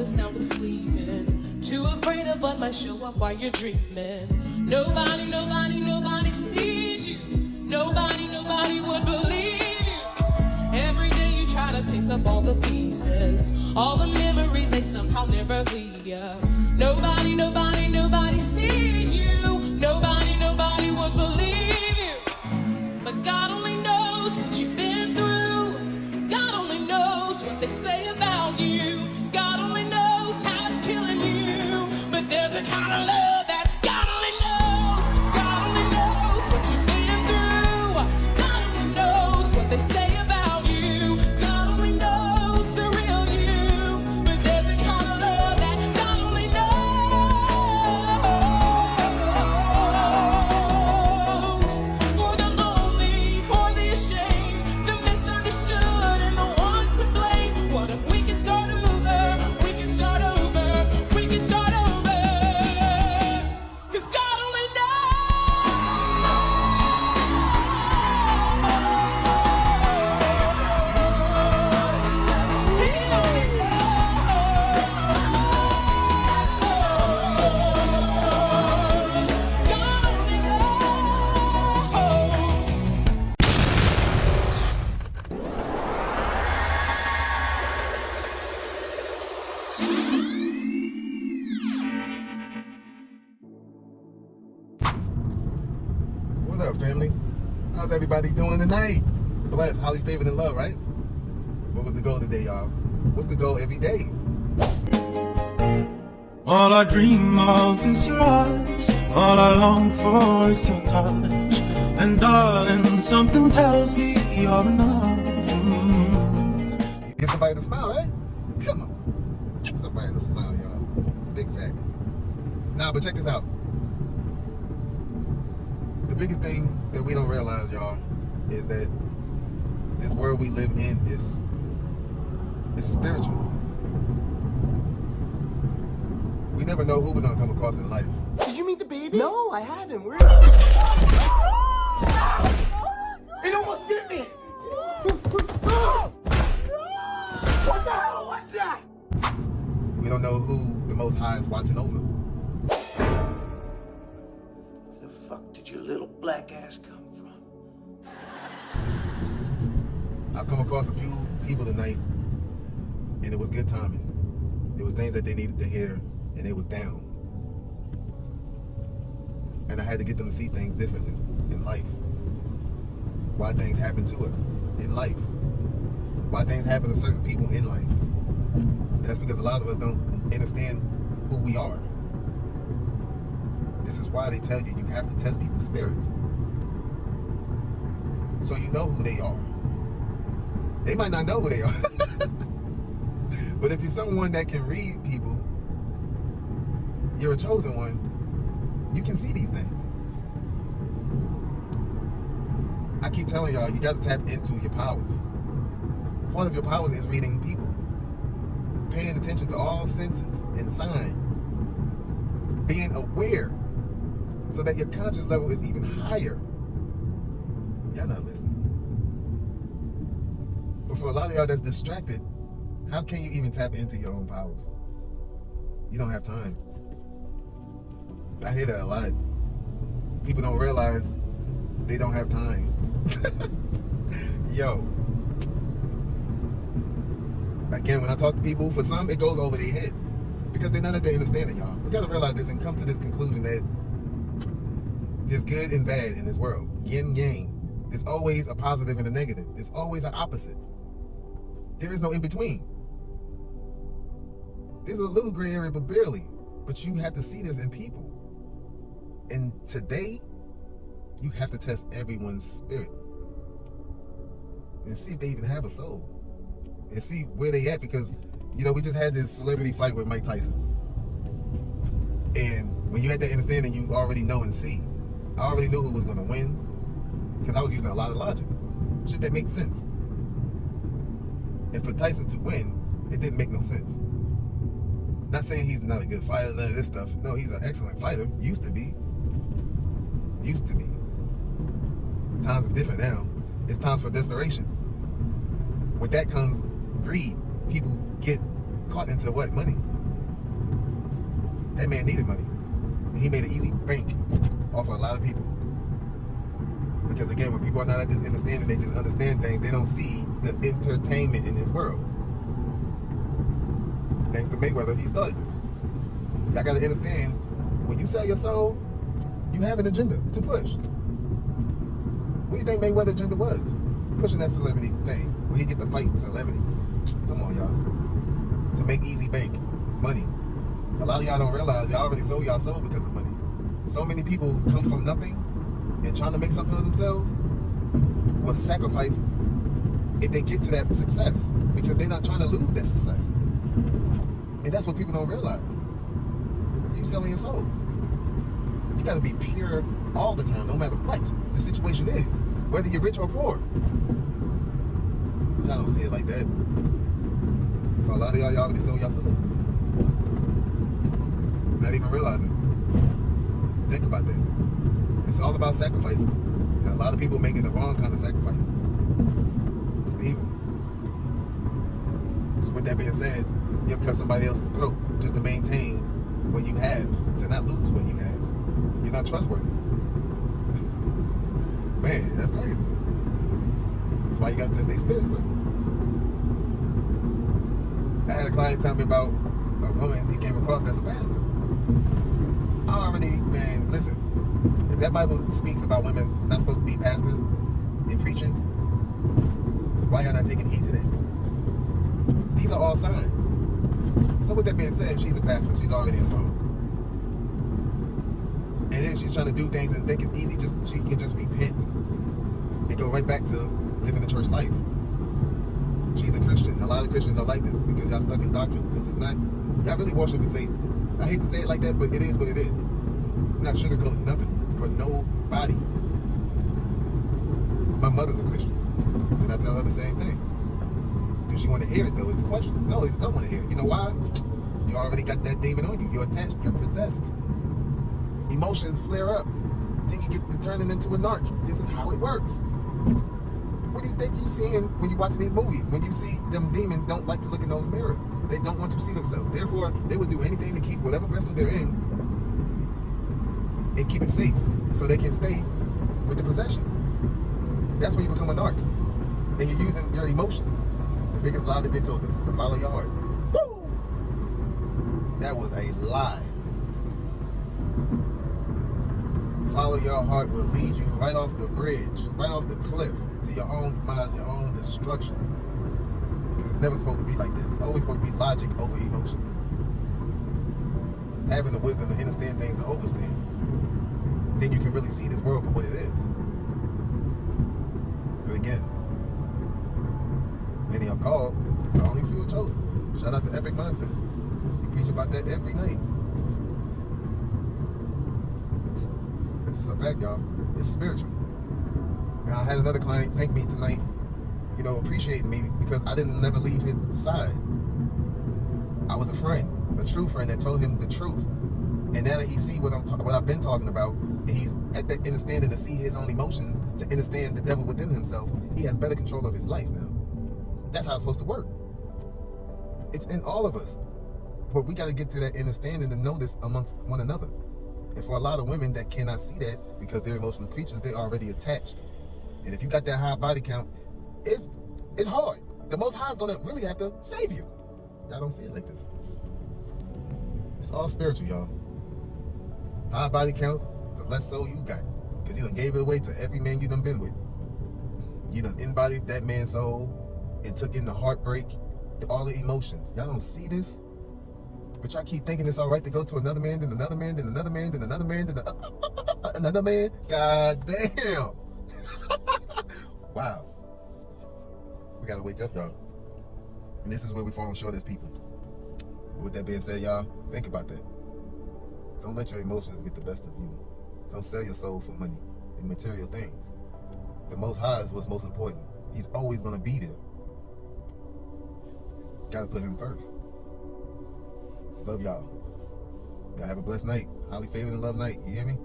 the sound of sleeping. Too afraid of what might show up while you're dreaming. Nobody sees you. Nobody would believe you. Every day you try to pick up all the pieces. All the memories, they somehow never leave you. Nobody sees you. Nobody would believe you. But God only knows what you've been through. God only knows what they say about you. God only knows how it's killing you. But there's a kind of love that God only knows what you've been through. God only knows what they say about you. God only knows the real you. But there's a kind of love that God only knows. For the lonely, for the ashamed, the misunderstood, and the ones to blame. What if we can start over? We can start over. We can start over. 'Cause God only knows. He only knows. God only knows. What up, family? How's everybody doing tonight? Blessed, highly favored, and loved, right? What was the goal today, y'all? What's the goal every day? All I dream of is your eyes. All I long for is your touch. And darling, something tells me you're enough. Get somebody to smile, right? Come on. Get somebody to smile, y'all. Big fact. Nah, but check this out. The biggest thing that we don't realize, y'all, is that this world we live in is spiritual. We never know who we're gonna come across in life. Did you meet the baby? No, I haven't. Where It almost bit me! What the hell was that? We don't know who the Most High is watching over. Where the fuck did your little black ass come from? I've come across a few people tonight, and it was good timing. It was things that they needed to hear, and it was down. And I had to get them to see things differently in life. Why things happen to us in life. Why things happen to certain people in life. And that's because a lot of us don't understand who we are. This is why they tell you you have to test people's spirits. So you know who they are. They might not know who they are. But if you're someone that can read people, you're a chosen one, you can see these things. I keep telling y'all, you gotta tap into your powers. One of your powers is reading people. Paying attention to all senses and signs. Being aware so that your conscious level is even higher. Y'all not listening. But for a lot of y'all that's distracted, how can you even tap into your own powers? You don't have time. I hear that a lot. People don't realize they don't have time. Yo. Again, when I talk to people, for some it goes over their head. Because they're not at the understanding, y'all. We gotta realize this and come to this conclusion that there's good and bad in this world. Yin yang. There's always a positive and a negative. There's always an opposite. There is no in between. There's a little gray area, but barely. But you have to see this in people. And today, you have to test everyone's spirit. And see if they even have a soul. And see where they at, because, you know, we just had this celebrity fight with Mike Tyson. And when you had that understanding, you already know and see. I already knew who was gonna win, because I was using a lot of logic. Shit that makes sense. And for Tyson to win, it didn't make no sense. Not saying he's not a good fighter, none of this stuff. No, he's an excellent fighter. Used to be. Used to be. Times are different now. It's times for desperation. With that comes greed. People get caught into what? Money. That man needed money. And he made an easy bank off of a lot of people. Because again, when people are not at this understanding, they just understand things. They don't see the entertainment in this world. Thanks to Mayweather, he started this. Y'all gotta understand, when you sell your soul, you have an agenda to push. What do you think Mayweather's agenda was? Pushing that celebrity thing, where he get to fight celebrities. Come on, y'all. To make easy bank, money. A lot of y'all don't realize y'all already sold y'all soul because of money. So many people come from nothing and trying to make something of themselves will sacrifice if they get to that success, because they're not trying to lose that success. And that's what people don't realize. You selling your soul. You gotta be pure all the time, no matter what the situation is, whether you're rich or poor. Y'all don't see it like that. For a lot of y'all already sold y'all souls. Not even realizing. Think about that. It's all about sacrifices. And a lot of people making the wrong kind of sacrifice. It's evil. So with that being said, you'll cut somebody else's throat just to maintain what you have, to not lose what you have. You're not trustworthy. Man, that's crazy. That's why you gotta test their spirits, bro. I had a client tell me about a woman he came across that's a pastor. I already, man, listen, if that Bible speaks about women not supposed to be pastors and preaching, why y'all not taking heed to that? These are all signs. So with that being said, she's a pastor, she's already involved. And then she's trying to do things and think it's easy, just she can just repent and go right back to living the church life. She's a Christian. A lot of Christians are like this because y'all stuck in doctrine. This is not, y'all really worshiping Satan. I hate to say it like that, but it is what it is. I'm not sugarcoating nothing for nobody. My mother's a Christian, and I tell her the same thing. Does she want to hear it though is the question. No, she don't want to hear it. You know why? You already got that demon on you. You're attached, you're possessed. Emotions flare up. Then you get to turning into a narc. This is how it works. What do you think you're seeing when you're watching these movies? When you see them demons don't like to look in those mirrors. They don't want to see themselves. Therefore, they would do anything to keep whatever vessel they're in and keep it safe so they can stay with the possession. That's when you become a narc. And you're using your emotions. The biggest lie that they told us is to follow your heart. Woo! That was a lie. Follow your heart will lead you right off the bridge, right off the cliff, to your own demise, your own destruction. Because it's never supposed to be like that. It's always supposed to be logic over emotions. Having the wisdom to understand things to overstand. Then you can really see this world for what it is. But again, many are called, but only few are chosen. Shout out to Epic Mindset. You preach about that every night. This is a fact, y'all. It's spiritual. Now, I had another client thank me tonight, you know, appreciating me because I didn't never leave his side. I was a friend, a true friend that told him the truth. And now that he see what I've been talking about, and he's at that understanding to see his own emotions, to understand the devil within himself, he has better control of his life now. That's how it's supposed to work. It's in all of us. But we got to get to that understanding to know this amongst one another. And for a lot of women that cannot see that because they're emotional creatures, they're already attached. And if you got that high body count, it's hard. The Most High is going to really have to save you. Y'all don't see it like this. It's all spiritual, y'all. High body count, the less soul you got. Because you done gave it away to every man you done been with. You done embodied that man's soul and took in the heartbreak, all the emotions. Y'all don't see this? But y'all keep thinking it's all right to go to another man, then another man, then another man, then another man, then another man. God damn. Wow. We gotta wake up, y'all. And this is where we fall short as people. But with that being said, y'all, think about that. Don't let your emotions get the best of you. Don't sell your soul for money and material things. The Most High is what's most important. He's always gonna be there. Gotta put him first. Love y'all. Y'all have a blessed night. Highly favored and love night. You hear me?